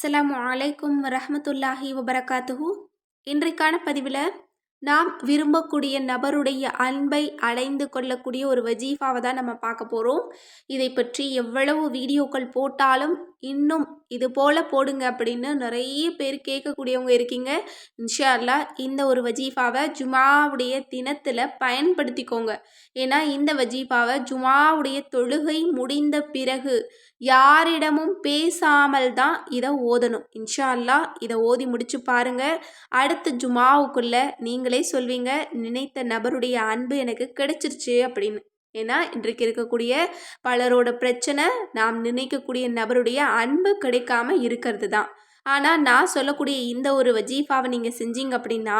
அஸ்ஸலாமு அலைக்கும் வரஹ்மத்துல்லாஹி வபரகாத்துஹு. இன்றைக்கான பதிவில் நாம் விரும்பக்கூடிய நபருடைய அன்பை அடைந்து கொள்ளக்கூடிய ஒரு வஜீஃபாவை தான் நம்ம பார்க்க போகிறோம். இதை பற்றி எவ்வளவு வீடியோக்கள் போட்டாலும் இன்னும் இது போல் போடுங்க அப்படின்னு நிறைய பேர் கேட்கக்கூடியவங்க இருக்கீங்க. இன்ஷா அல்லாஹ் இந்த ஒரு வஜீஃபாவை ஜுமாவுடைய தினத்தில் பயன்படுத்திக்கோங்க. ஏன்னா இந்த வஜீஃபாவை ஜுமாவுடைய தொழுகை முடிந்த பிறகு யாரிடமும் பேசாமல் தான் இதை ஓதணும். இன்ஷா அல்லாஹ் இதை ஓதி முடிச்சு பாருங்க. அடுத்த ஜுமாவுக்குள்ள நீங்களே சொல்வீங்க, நினைத்த நபருடைய அன்பு எனக்கு கிடைச்சிருச்சு அப்படின்னு. ஏன்னா இன்றைக்கு இருக்கக்கூடிய பலரோட பிரச்சனை நாம் நினைக்கக்கூடிய நபருடைய அன்பு கிடைக்காம இருக்கிறது தான். ஆனால் நான் சொல்லக்கூடிய இந்த ஒரு வஜீஃபாவை நீங்கள் செஞ்சீங்க அப்படின்னா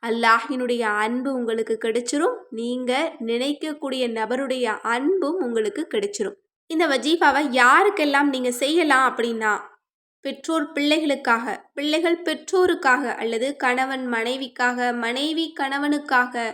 அல்லாஹினுடைய அன்பு உங்களுக்கு கிடைச்சிரும். நீங்கள் நினைக்கக்கூடிய நபருடைய அன்பும் உங்களுக்கு கிடைச்சிரும். இந்த வஜீஃபாவை யாருக்கெல்லாம் நீங்கள் செய்யலாம் அப்படின்னா, பெற்றோர் பிள்ளைகளுக்காக, பிள்ளைகள் பெற்றோருக்காக, அல்லது கணவன் மனைவிக்காக, மனைவி கணவனுக்காக,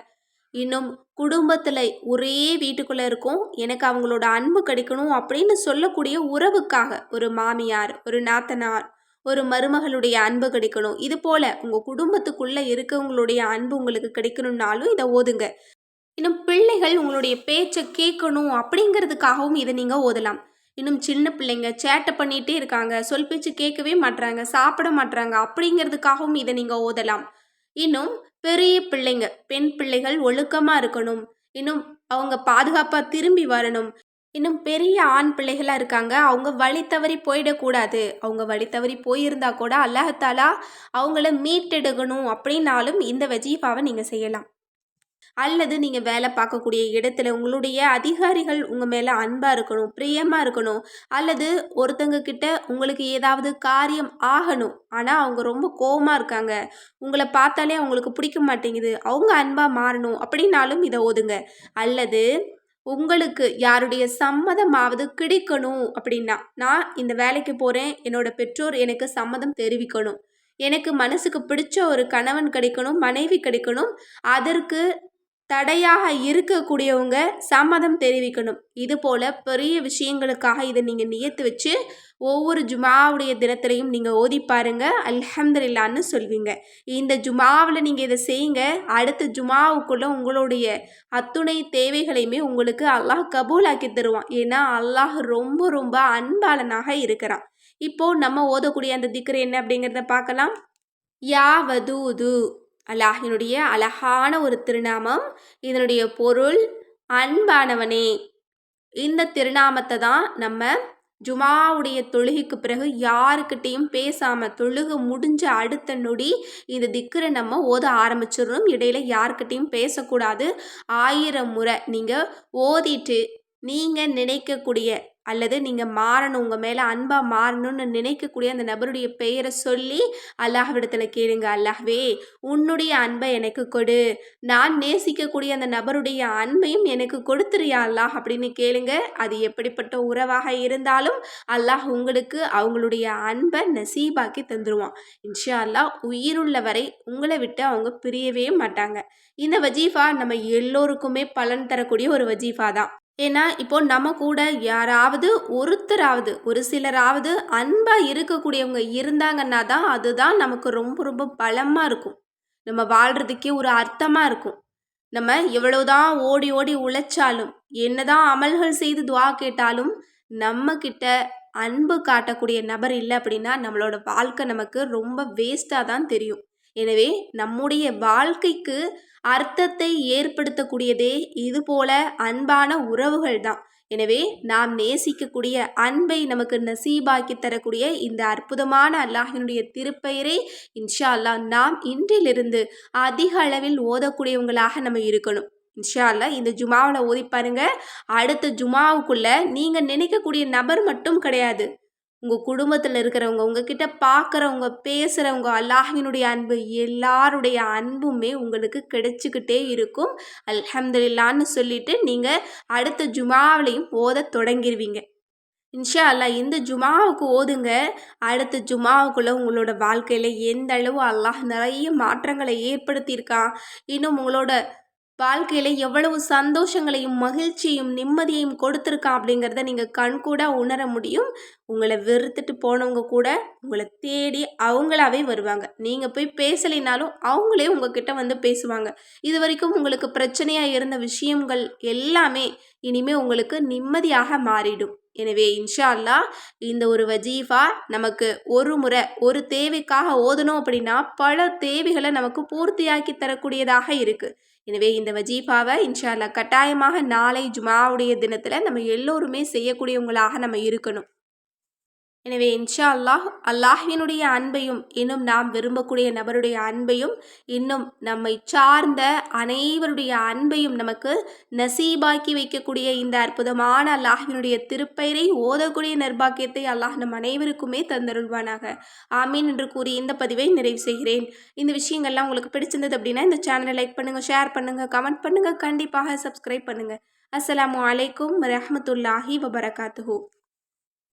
இன்னும் குடும்பத்தில் ஒரே வீட்டுக்குள்ளே இருக்கும், எனக்கு அவங்களோட அன்பு கிடைக்கணும் அப்படின்னு சொல்லக்கூடிய உறவுக்காக, ஒரு மாமியார், ஒரு நாத்தனார், ஒரு மருமகளுடைய அன்பு கிடைக்கணும், இது போல் உங்கள் குடும்பத்துக்குள்ளே இருக்கவங்களுடைய அன்பு உங்களுக்கு கிடைக்கணும்னாலும் இதை ஓதுங்க. இன்னும் பிள்ளைகள் உங்களுடைய பேச்சை கேட்கணும் அப்படிங்கிறதுக்காகவும் இதை நீங்கள் ஓதலாம். இன்னும் சின்ன பிள்ளைங்க சேட்டை பண்ணிகிட்டே இருக்காங்க, சொல் பேச்சு கேட்கவே மாட்றாங்க, சாப்பிட மாட்றாங்க அப்படிங்கிறதுக்காகவும் இதை நீங்கள் ஓதலாம். இன்னும் பெரிய பிள்ளைங்க, பெண் பிள்ளைகள் ஒழுக்கமாக இருக்கணும், இன்னும் அவங்க பாதுகாப்பாக திரும்பி வரணும். இன்னும் பெரிய ஆண் பிள்ளைகளாக இருக்காங்க, அவங்க வழி தவறி போயிடக்கூடாது, அவங்க வழி தவறி போயிருந்தா கூட அல்லாஹ் அவங்கள மீட்டெடுக்கணும் அப்படின்னாலும் இந்த வஜீஃபாவை நீங்கள் செய்யலாம். அல்லது நீங்கள் வேலை பார்க்கக்கூடிய இடத்துல உங்களுடைய அதிகாரிகள் உங்கள் மேலே அன்பாக இருக்கணும், பிரியமாக இருக்கணும், அல்லது ஒருத்தங்க கிட்ட உங்களுக்கு ஏதாவது காரியம் ஆகணும், ஆனால் அவங்க ரொம்ப கோவமாக இருக்காங்க, உங்களை பார்த்தாலே அவங்களுக்கு பிடிக்க மாட்டேங்குது, அவங்க அன்பாக மாறணும் அப்படின்னாலும் இதை ஓதுங்க. அல்லது உங்களுக்கு யாருடைய சம்மதமாவது கிடைக்கணும் அப்படின்னா, நான் இந்த வேலைக்கு போகிறேன், என்னோட பெற்றோர் எனக்கு சம்மதம் தெரிவிக்கணும், எனக்கு மனசுக்கு பிடிச்ச ஒரு கணவன் கிடைக்கணும், மனைவி கிடைக்கணும், அதற்கு தடையாக இருக்கக்கூடியவங்க சம்மதம் தெரிவிக்கணும். இது போல் பெரிய விஷயங்களுக்காக இதை நீங்கள் நியத்து வச்சு ஒவ்வொரு ஜுமாவுடைய தினத்திலையும் நீங்கள் ஓதி பாருங்க, அல்ஹம்துலில்லான்னு சொல்வீங்க. இந்த ஜுமாவில் நீங்கள் இதை செய்யுங்க. அடுத்த ஜுமாவுக்குள்ளே உங்களுடைய அத்துணை தேவைகளையுமே உங்களுக்கு அல்லாஹ் கபூலாக்கி தருவான். ஏன்னா அல்லாஹ் ரொம்ப ரொம்ப அன்பாளனாக இருக்கிறான். இப்போது நம்ம ஓதக்கூடிய அந்த திக்ர் என்ன அப்படிங்கிறத பார்க்கலாம். யா வதூது, அல்லாஹினுடைய அழகான ஒரு திருநாமம். இதனுடைய பொருள் அன்பானவனே. இந்த திருநாமத்தை தான் நம்ம ஜுமாவுடைய தொழுகைக்கு பிறகு யாருக்கிட்டையும் பேசாமல் தொழுகை முடிஞ்ச அடுத்த நொடி இந்த திக்கரை நம்ம ஓத ஆரம்பிச்சிடணும். இடையில யாருக்கிட்டையும் பேசக்கூடாது. 1000 முறை நீங்கள் ஓதிட்டு நீங்கள் நினைக்கக்கூடிய அல்லது நீங்கள் மாறணும், உங்கள் மேலே அன்பாக மாறணும்னு நினைக்கக்கூடிய அந்த நபருடைய பெயரை சொல்லி அல்லாஹ்விடத்தில் கேளுங்க. அல்லாஹ்வே, உன்னுடைய அன்பை எனக்கு கொடு, நான் நேசிக்கக்கூடிய அந்த நபருடைய அன்பையும் எனக்கு கொடுத்துறியா அல்லாஹ் அப்படின்னு கேளுங்க. அது எப்படிப்பட்ட உறவாக இருந்தாலும் அல்லாஹ் உங்களுக்கு அவங்களுடைய அன்பை நசீபாக்கி தந்துடுவான். இன்ஷா அல்லாஹ் உயிருள்ள வரை உங்களை விட்டு அவங்க பிரியவே மாட்டாங்க. இந்த வஜீஃபா நம்ம எல்லோருக்குமே பலன் தரக்கூடிய ஒரு வஜீஃபா தான். ஏன்னா இப்போ நம்ம கூட யாராவது ஒருத்தராவது, ஒரு சிலராவது அன்பாக இருக்கக்கூடியவங்க இருந்தாங்கன்னா தான் அதுதான் நமக்கு ரொம்ப ரொம்ப பலமாக இருக்கும், நம்ம வாழ்கிறதுக்கே ஒரு அர்த்தமாக இருக்கும். நம்ம எவ்வளவுதான் ஓடி ஓடி உழைச்சாலும், என்னதான் அமல்கள் செய்து துவா கேட்டாலும், நம்ம கிட்ட அன்பு காட்டக்கூடிய நபர் இல்லை அப்படின்னா நம்மளோட வாழ்க்கை நமக்கு ரொம்ப வேஸ்ட்டாக தான் தெரியும். எனவே நம்முடைய வாழ்க்கைக்கு அர்த்தத்தை ஏற்படுத்தக்கூடியதே இது போல அன்பான உறவுகள் தான். எனவே நாம் நேசிக்கக்கூடிய அன்பை நமக்கு நசீபாக்கி தரக்கூடிய இந்த அற்புதமான அல்லாஹினுடைய திருப்பெயரை இன்ஷா அல்லாஹ் நாம் இன்றிலிருந்து அதிக அளவில் ஓதக்கூடியவங்களாக நம்ம இருக்கணும். இன்ஷா அல்லாஹ் இந்த ஜுமாவில் ஓதி பாருங்க. அடுத்த ஜுமாவுக்குள்ள நீங்கள் நினைக்கக்கூடிய நபர் மட்டும் கிடையாது, உங்கள் குடும்பத்தில் இருக்கிறவங்க, உங்ககிட்ட பார்க்குறவங்க, பேசுகிறவங்க, அல்லாஹினுடைய அன்பு, எல்லாருடைய அன்புமே உங்களுக்கு கிடைச்சிக்கிட்டே இருக்கும். அல்ஹம்துலில்லான்னு சொல்லிட்டு நீங்கள் அடுத்த ஜுமாவிலையும் ஓத தொடங்கிடுவீங்க. இன்ஷா அல்லாஹ் இந்த ஜுமாவுக்கு ஓதுங்க. அடுத்த ஜுமாவுக்குள்ளே உங்களோட வாழ்க்கையில் எந்த அளவு அல்லாஹ் நிறைய மாற்றங்களை ஏற்படுத்தியிருக்கான், இன்னும் உங்களோட வாழ்க்கையில் எவ்வளவு சந்தோஷங்களையும் மகிழ்ச்சியும் நிம்மதியையும் கொடுத்துருக்கான் அப்படிங்கிறத நீங்கள் கண்கூட உணர முடியும். உங்களை வெறுத்துட்டு போனவங்க கூட உங்களை தேடி அவங்களாவே வருவாங்க. நீங்கள் போய் பேசலைனாலும் அவங்களே உங்ககிட்ட வந்து பேசுவாங்க. இது வரைக்கும் உங்களுக்கு பிரச்சனையாக இருந்த விஷயங்கள் எல்லாமே இனிமேல் உங்களுக்கு நிம்மதியாக மாறிடும். எனவே இன்ஷா அல்லாஹ் இந்த ஒரு வஜீஃபா நமக்கு ஒரு முறை ஒரு தேவைக்காக ஓதணும் அப்படின்னா பல தேவைகளை நமக்கு பூர்த்தியாக்கி தரக்கூடியதாக இருக்குது. எனவே இந்த வஜீஃபாவை இன்ஷா அல்லாஹ் கட்டாயமாக நாளை ஜுமாவுடைய தினத்தில் நம்ம எல்லோருமே செய்யக்கூடியவங்களாக நம்ம இருக்கணும். எனவே இன்ஷா அல்லாஹ் அல்லாஹ்வினுடைய அன்பையும் இன்னும் நாம் விரும்பக்கூடிய நபருடைய அன்பையும் இன்னும் நம்மை சார்ந்த அனைவருடைய அன்பையும் நமக்கு நசீபாக்கி வைக்கக்கூடிய இந்த அற்புதமான அல்லாஹ்வினுடைய திருப்பெயரை ஓதக்கூடிய நிர்பாக்கியத்தை அல்லாஹ் நம் அனைவருக்குமே தந்தருள்வானாக. ஆமீன் என்று கூறி இந்த பதிவை நிறைவு செய்கிறேன். இந்த விஷயங்கள்லாம் உங்களுக்கு பிடிச்சிருந்தது அப்படின்னா இந்த சேனலை லைக் பண்ணுங்கள், ஷேர் பண்ணுங்கள், கமெண்ட் பண்ணுங்கள், கண்டிப்பாக சப்ஸ்கிரைப் பண்ணுங்கள். அஸ்ஸலாமு அலைக்கும் வரஹ்மத்துல்லாஹி வபரகாத்துஹு.